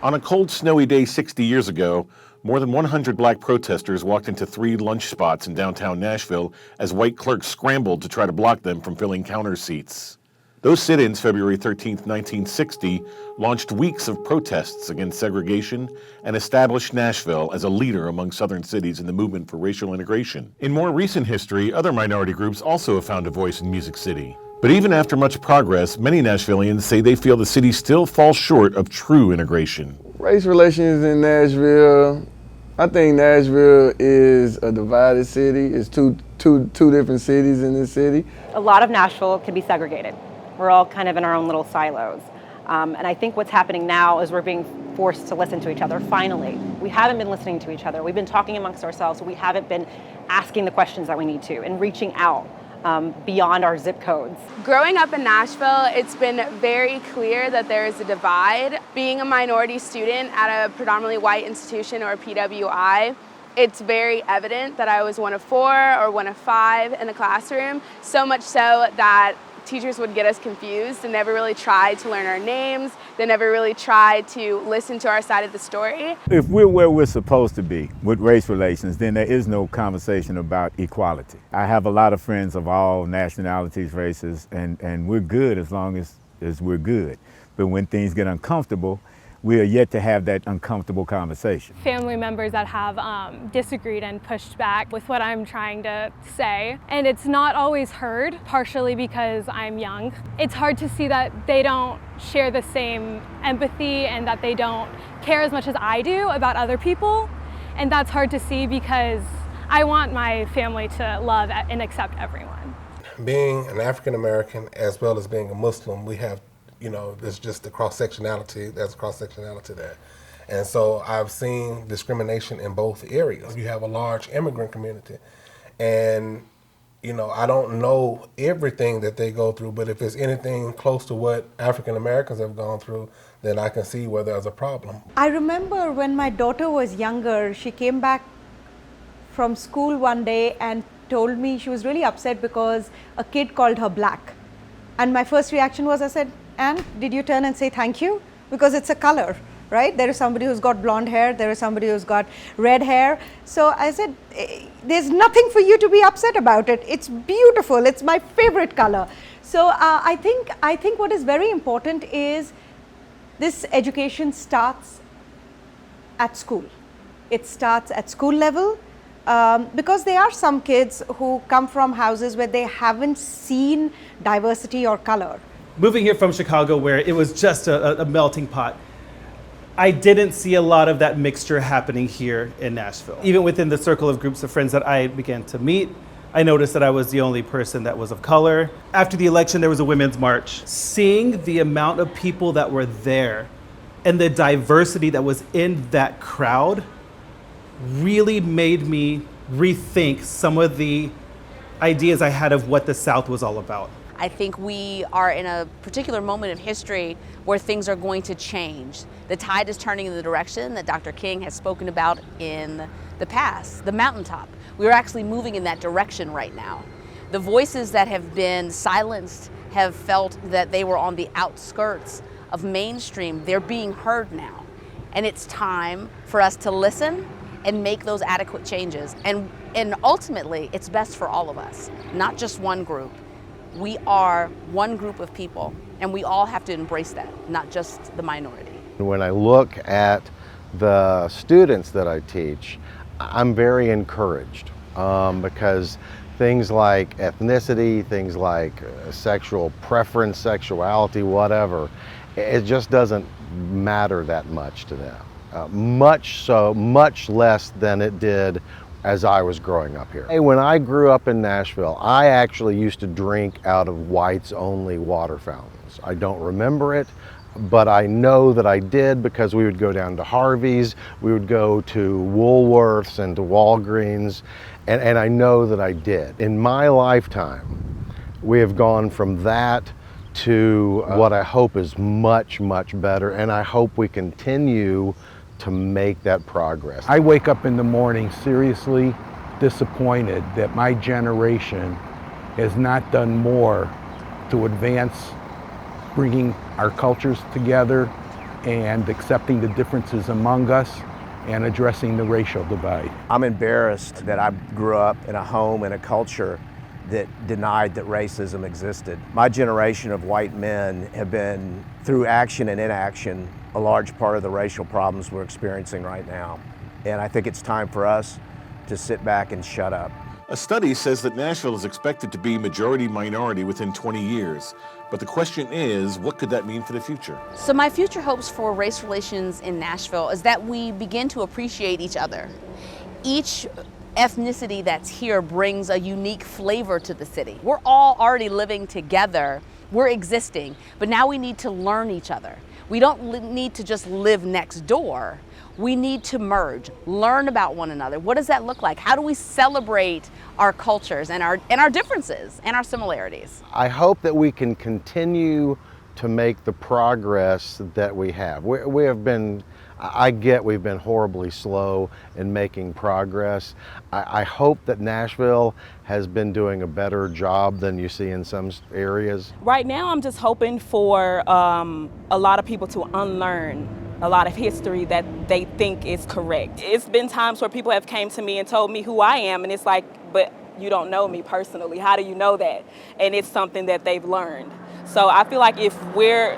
On a cold, snowy day 60 years ago, more than 100 black protesters walked into 3 lunch spots in downtown Nashville as white clerks scrambled to try to block them from filling counter seats. Those sit-ins, February 13, 1960, launched weeks of protests against segregation and established Nashville as a leader among Southern cities in the movement for racial integration. In more recent history, other minority groups also have found a voice in Music City. But even after much progress, many Nashvillians say they feel the city still falls short of true integration. Race relations in Nashville, I think Nashville is a divided city. It's two different cities in this city. A lot of Nashville can be segregated. We're all kind of in our own little silos. And I think what's happening now is we're being forced to listen to each other, finally. We haven't been listening to each other. We've been talking amongst ourselves. We haven't been asking the questions that we need to and reaching out beyond our zip codes. Growing up in Nashville, it's been very clear that there is a divide. Being a minority student at a predominantly white institution or PWI, it's very evident that I was one of 4 or one of 5 in the classroom, so much so that teachers would get us confused and never really tried to learn our names. They never really tried to listen to our side of the story. If we're where we're supposed to be with race relations, then there is no conversation about equality. I have a lot of friends of all nationalities, races, and we're good as long as we're good. But when things get uncomfortable, we are yet to have that uncomfortable conversation. Family members that have disagreed and pushed back with what I'm trying to say. And it's not always heard, partially because I'm young. It's hard to see that they don't share the same empathy and that they don't care as much as I do about other people. And that's hard to see because I want my family to love and accept everyone. Being an African American as well as being a Muslim, we have there's just the cross-sectionality, there's cross-sectionality there. And so I've seen discrimination in both areas. You have a large immigrant community and, I don't know everything that they go through, but if it's anything close to what African Americans have gone through, then I can see where there's a problem. I remember when my daughter was younger, she came back from school one day and told me she was really upset because a kid called her black. And my first reaction was, I said, "And did you turn and say thank you?" Because it's a color, right? There is somebody who's got blonde hair, there is somebody who's got red hair. So I said, there's nothing for you to be upset about it. It's beautiful, it's my favorite color. So I think what is very important is this education starts at school. It starts at school level because there are some kids who come from houses where they haven't seen diversity or color. Moving here from Chicago, where it was just a melting pot, I didn't see a lot of that mixture happening here in Nashville. Even within the circle of groups of friends that I began to meet, I noticed that I was the only person that was of color. After the election, there was a women's march. Seeing the amount of people that were there and the diversity that was in that crowd really made me rethink some of the ideas I had of what the South was all about. I think we are in a particular moment of history where things are going to change. The tide is turning in the direction that Dr. King has spoken about in the past, the mountaintop. We're actually moving in that direction right now. The voices that have been silenced have felt that they were on the outskirts of mainstream. They're being heard now. And it's time for us to listen and make those adequate changes. And ultimately, it's best for all of us, not just one group. We are one group of people, and we all have to embrace that, not just the minority. When I look at the students that I teach, I'm very encouraged because things like ethnicity, things like sexual preference, sexuality, whatever, it just doesn't matter that much to them. Much less than it did as I was growing up here. When I grew up in Nashville, I actually used to drink out of whites only water fountains. I don't remember it, but I know that I did because we would go down to Harvey's, we would go to Woolworths and to Walgreens, and I know that I did. In my lifetime, we have gone from that to what I hope is much, much better, and I hope we continue to make that progress. I wake up in the morning seriously disappointed that my generation has not done more to advance bringing our cultures together and accepting the differences among us and addressing the racial divide. I'm embarrassed that I grew up in a home and a culture that denied that racism existed. My generation of white men have been, through action and inaction, a large part of the racial problems we're experiencing right now. And I think it's time for us to sit back and shut up. A study says that Nashville is expected to be majority-minority within 20 years. But the question is, what could that mean for the future? So my future hopes for race relations in Nashville is that we begin to appreciate each other. Each ethnicity that's here brings a unique flavor to the city. We're all already living together, we're existing, but now we need to learn each other. We don't need to just live next door. We need to merge, learn about one another. What does that look like? How do we celebrate our cultures and our differences and our similarities? I hope that we can continue to make the progress that we have. We have been, we've been horribly slow in making progress. I hope that Nashville has been doing a better job than you see in some areas. Right now, I'm just hoping for a lot of people to unlearn a lot of history that they think is correct. It's been times where people have came to me and told me who I am, and it's like, but you don't know me personally. How do you know that? And it's something that they've learned. So I feel like if we're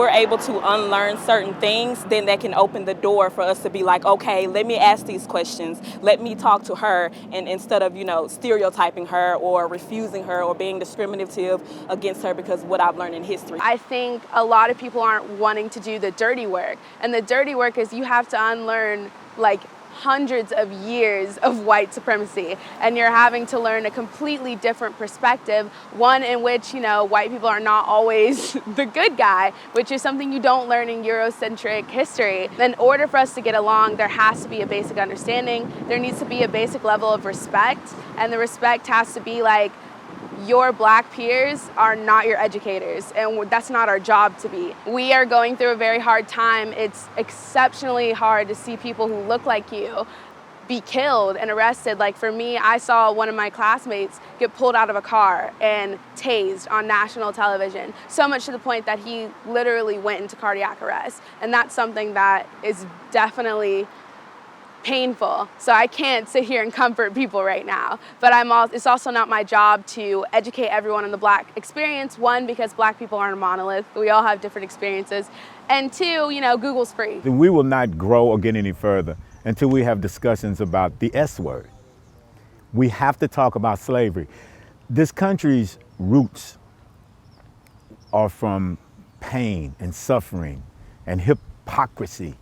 able to unlearn certain things, then that can open the door for us to be like, okay, let me ask these questions. Let me talk to her, and instead of, stereotyping her or refusing her or being discriminative against her because of what I've learned in history. I think a lot of people aren't wanting to do the dirty work. And the dirty work is you have to unlearn hundreds of years of white supremacy, and you're having to learn a completely different perspective, one in which white people are not always the good guy, which is something you don't learn in Eurocentric history. In order for us to get along, there has to be a basic understanding, there needs to be a basic level of respect, and the respect has to be like, your black peers are not your educators, and that's not our job to be. We are going through a very hard time. It's exceptionally hard to see people who look like you be killed and arrested. Like for me, I saw one of my classmates get pulled out of a car and tased on national television, so much to the point that he literally went into cardiac arrest. And that's something that is definitely painful. So I can't sit here and comfort people right now. But it's also not my job to educate everyone on the black experience. One, because black people aren't a monolith. We all have different experiences. And two, Google's free. We will not grow or get any further until we have discussions about the S word. We have to talk about slavery. This country's roots are from pain and suffering and hypocrisy.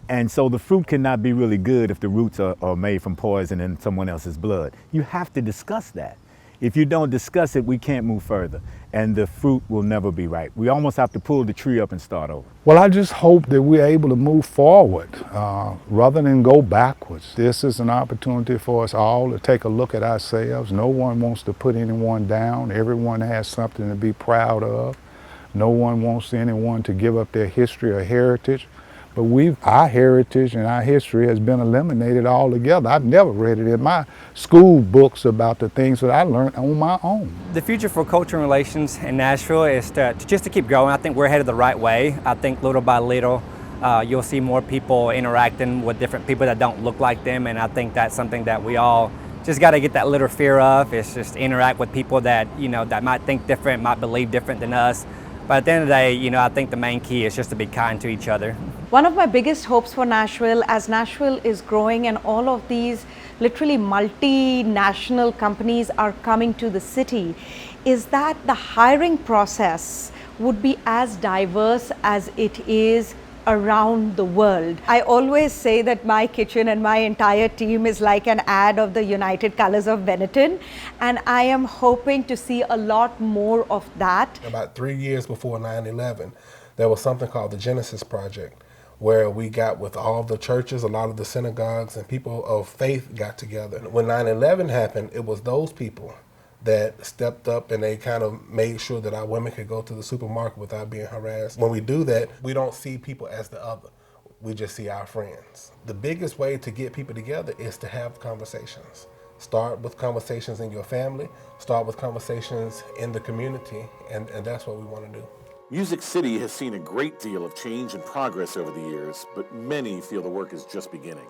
And so the fruit cannot be really good if the roots are made from poison and someone else's blood. You have to discuss that. If you don't discuss it, we can't move further, and the fruit will never be right. We almost have to pull the tree up and start over. Well, I just hope that we're able to move forward rather than go backwards. This is an opportunity for us all to take a look at ourselves. No one wants to put anyone down. Everyone has something to be proud of. No one wants anyone to give up their history or heritage. But our heritage and our history has been eliminated altogether. I've never read it in my school books about the things that I learned on my own. The future for culture and relations in Nashville is just to keep going. I think we're headed the right way. I think little by little, you'll see more people interacting with different people that don't look like them, and I think that's something that we all just got to get that little fear of. It's just interact with people that, that might think different, might believe different than us. But at the end of the day, I think the main key is just to be kind to each other. One of my biggest hopes for Nashville, as Nashville is growing and all of these literally multinational companies are coming to the city, is that the hiring process would be as diverse as it is around the world. I always say that my kitchen and my entire team is like an ad of the United Colors of Benetton, and I am hoping to see a lot more of that. About 3 years before 9/11, there was something called the Genesis Project, where we got with all the churches, a lot of the synagogues, and people of faith got together. When 9/11 happened, it was those people that stepped up and they kind of made sure that our women could go to the supermarket without being harassed. When we do that, we don't see people as the other. We just see our friends. The biggest way to get people together is to have conversations. Start with conversations in your family, start with conversations in the community, and that's what we want to do. Music City has seen a great deal of change and progress over the years, but many feel the work is just beginning.